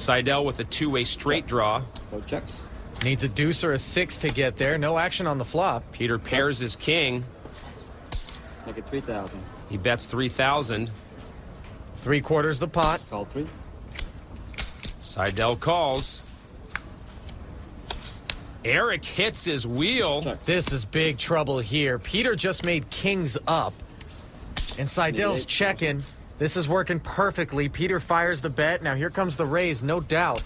Seidel with a two-way straight draw. Both checks. Needs a deuce or a 6 to get there. No action on the flop. Peter pairs his king. Make it 3,000. He bets 3,000. 3/4 the pot. Call 3. Seidel calls. Eric hits his wheel. Check. This is big trouble here. Peter just made kings up. And Seidel's Eight. checking. This is working perfectly. Peter fires the bet. Now here comes the raise, no doubt.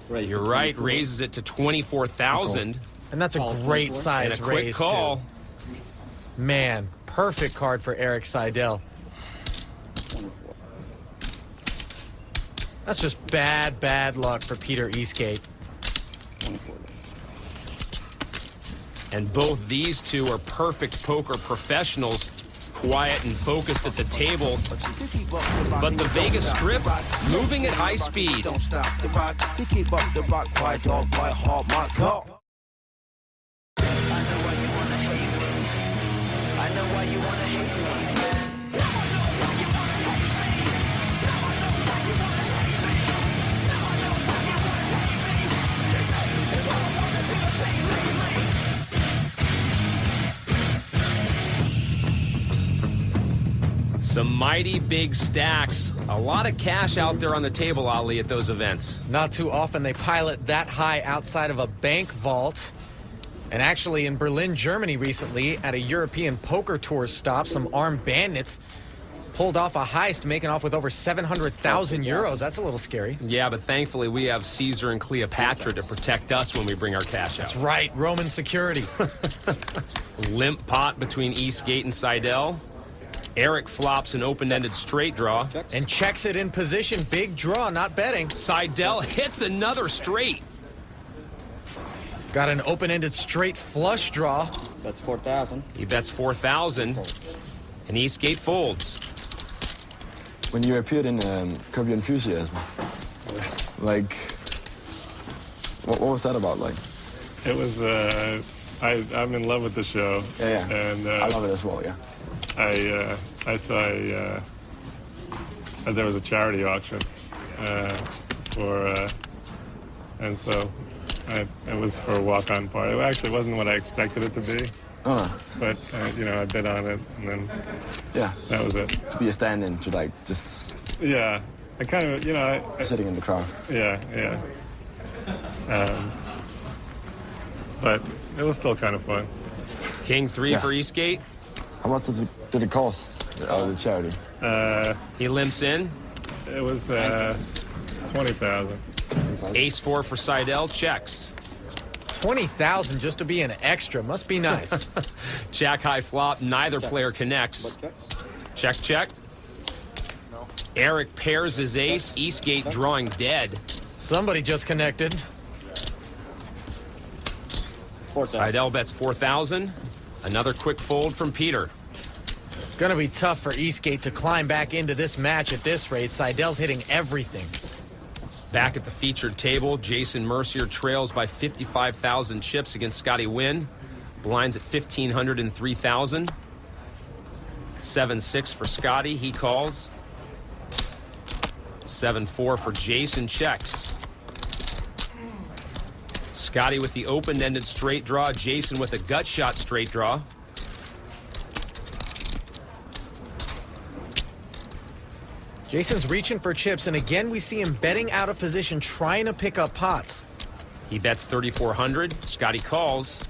Raise You're for right, 24. raises it to 24,000. And that's a Call great 24. size And a quick raise, call. too. Man, perfect card for Eric Seidel. 24. That's just bad luck for Peter Eastgate. 24. And both these two are perfect poker professionals, quiet and focused at the table. But the Vegas Strip moving at high speed. Don't stop the rock. We keep up the rock, quiet dog, quiet hard, my God. I know why you wanna hate me. I know why you wanna hate me. Some mighty big stacks. A lot of cash out there on the table, Ali, at those events. Not too often they pilot that high outside of a bank vault. And actually in Berlin, Germany recently, at a European poker tour stop, some armed bandits pulled off a heist, making off with over 700,000 euros. That's a little scary. Yeah, but thankfully we have Caesar and Cleopatra to protect us when we bring our cash out. That's right, Roman security. Limp pot between Eastgate and Seidel. Eric flops an open-ended straight draw. And checks it in position. Big draw, not betting. Seidel hits another straight. Got an open-ended straight flush draw. That's 4,000. He bets 4,000, and Eastgate folds. When you appeared in Curb Your Enthusiasm, like, what was that about? Like, It was, I'm in love with the show. yeah. And I love it as well. Yeah. I saw there was a charity auction and so it was for a walk-on party. It actually wasn't what I expected it to be, but I bid on it, and then Yeah. that was it. To be a stand-in, to like just Yeah, I kind of, sitting in the crowd. yeah. But it was still kind of fun. King 3 Yeah. for Eastgate. How much did it cost? The charity. He limps in. It was 20,000. Ace 4 for Seidel. Checks. 20,000 just to be an extra. Must be nice. Jack high flop. Neither player connects. Both checks. Check. Eric pairs his ace. Eastgate drawing dead. Somebody just connected. 4,000. Seidel bets 4,000. Another quick fold from Peter. It's going to be tough for Eastgate to climb back into this match at this rate. Seidel's hitting everything. Back at the featured table, Jason Mercier trails by 55,000 chips against Scotty Wynn. Blinds at 1,500 and 3,000. 7-6 for Scotty. He calls. 7-4 for Jason. Checks. Scotty with the open-ended straight draw. Jason with a gut shot straight draw. Jason's reaching for chips, and again we see him betting out of position, trying to pick up pots. He bets 3,400. Scotty calls.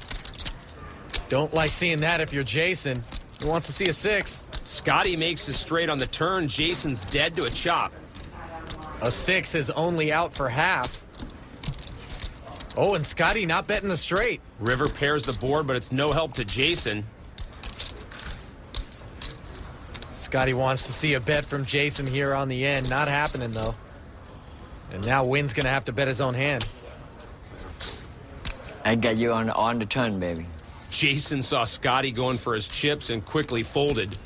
Don't like seeing that if you're Jason. He wants to see a 6. Scotty makes his straight on the turn. Jason's dead to a chop. A 6 is only out for half. Oh, and Scotty not betting the straight. River pairs the board, but it's no help to Jason. Scotty wants to see a bet from Jason here on the end. Not happening, though. And now Wynn's going to have to bet his own hand. I got you on the turn, baby. Jason saw Scotty going for his chips and quickly folded.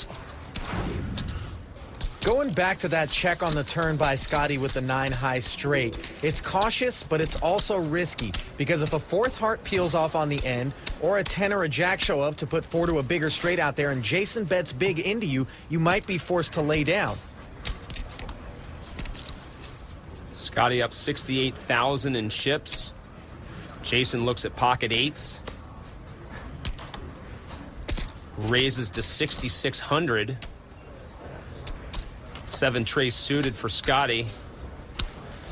Going back to that check on the turn by Scotty with the 9 high straight, it's cautious, but it's also risky, because if a 4th heart peels off on the end, or a 10 or a jack show up to put 4 to a bigger straight out there, and Jason bets big into you, you might be forced to lay down. Scotty up 68,000 in chips. Jason looks at pocket eights. Raises to 6,600. 7 trays suited for Scotty.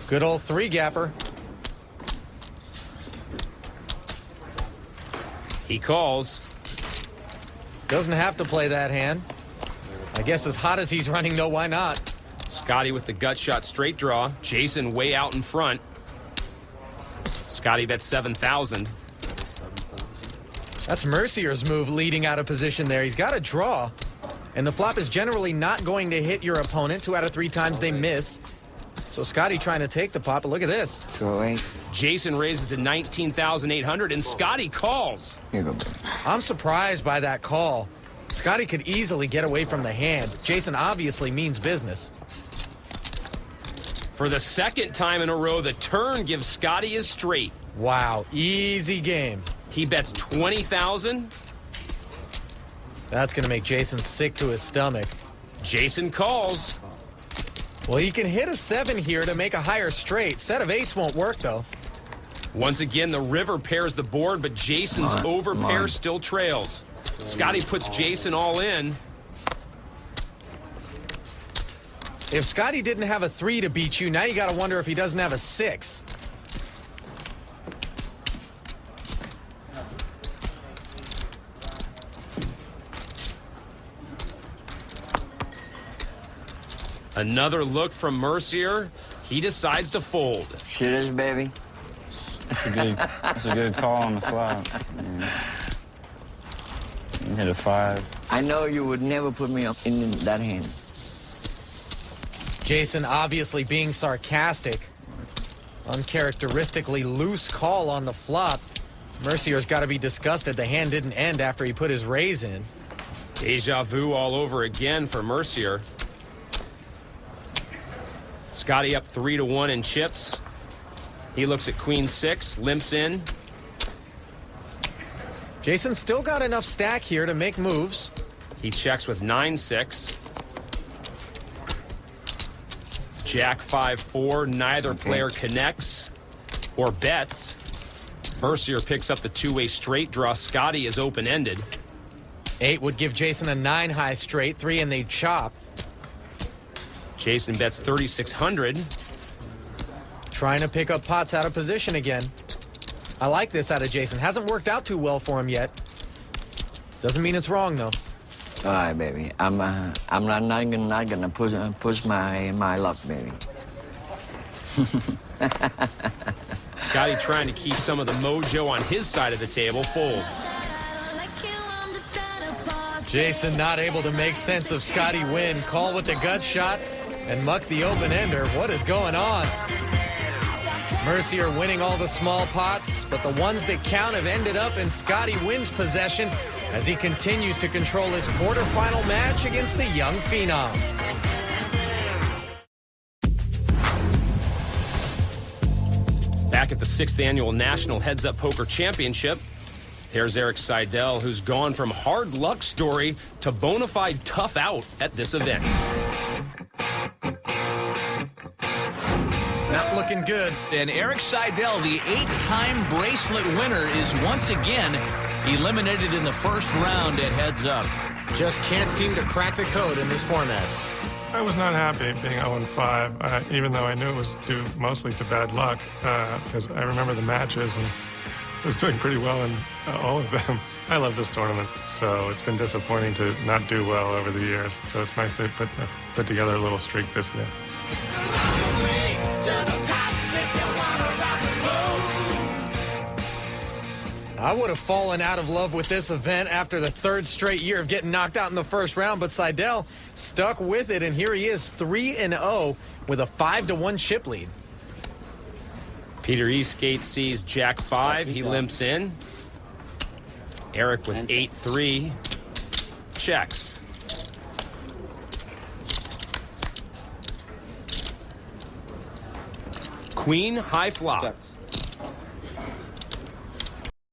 Good old three-gapper. He calls. Doesn't have to play that hand. I guess as hot as he's running, no, why not? Scotty with the gut shot straight draw. Jason way out in front. Scotty bets 7,000. That's Mercier's move leading out of position there. He's got a draw. And the flop is generally not going to hit your opponent. 2 out of 3 times they miss. So Scotty trying to take the pot, but look at this. 208. Jason raises to 19,800, and Scotty calls. Here you go, baby. I'm surprised by that call. Scotty could easily get away from the hand. Jason obviously means business. For the second time in a row, the turn gives Scotty his straight. Wow, easy game. He bets 20,000. That's going to make Jason sick to his stomach. Jason calls. Well, he can hit a 7 here to make a higher straight. Set of 8s won't work, though. Once again, the river pairs the board, but Jason's Come on, over come pair on. still trails. Scotty puts Jason all in. If Scotty didn't have a 3 to beat you, now you got to wonder if he doesn't have a 6. Another look from Mercier. He decides to fold. Shit is, baby. It's a good call on the flop. Yeah. You hit a 5. I know you would never put me up in that hand. Jason obviously being sarcastic. Uncharacteristically loose call on the flop. Mercier's got to be disgusted the hand didn't end after he put his raise in. Deja vu all over again for Mercier. Scotty up 3-1 in chips. He looks at queen 6, limps in. Jason still got enough stack here to make moves. He checks with 9-6. Jack 5-4. Neither player connects or bets. Mercier picks up the 2-way straight draw. Scotty is open-ended. 8 would give Jason a 9 high straight, 3 and they chop. Jason bets 3,600. Trying to pick up pots out of position again. I like this out of Jason. Hasn't worked out too well for him yet. Doesn't mean it's wrong, though. All right, baby. I'm not gonna push my luck, baby. Scotty trying to keep some of the mojo on his side of the table, folds. Jason not able to make sense of Scotty win. Call with the gut shot and muck the open-ender. What is going on? Mercier winning all the small pots, but the ones that count have ended up in Scotty Wynn's possession as he continues to control his quarterfinal match against the young phenom. Back at the 6th Annual National Heads Up Poker Championship, there's Erik Seidel, who's gone from hard luck story to bona fide tough out at this event. Not looking good. And Erik Seidel, the 8-time bracelet winner, is once again eliminated in the first round at Heads Up. Just can't seem to crack the code in this format. I was not happy being 0-5, even though I knew it was due mostly to bad luck, because I remember the matches and was doing pretty well in all of them. I love this tournament, so it's been disappointing to not do well over the years. So it's nice to put together a little streak this year. I would have fallen out of love with this event after the 3rd straight year of getting knocked out in the first round, but Seidel stuck with it, and here he is 3-0 with a 5-1 chip lead. Peter Eastgate sees Jack 5. He limps in. Erik with 8-3 checks. Queen high flop. Check.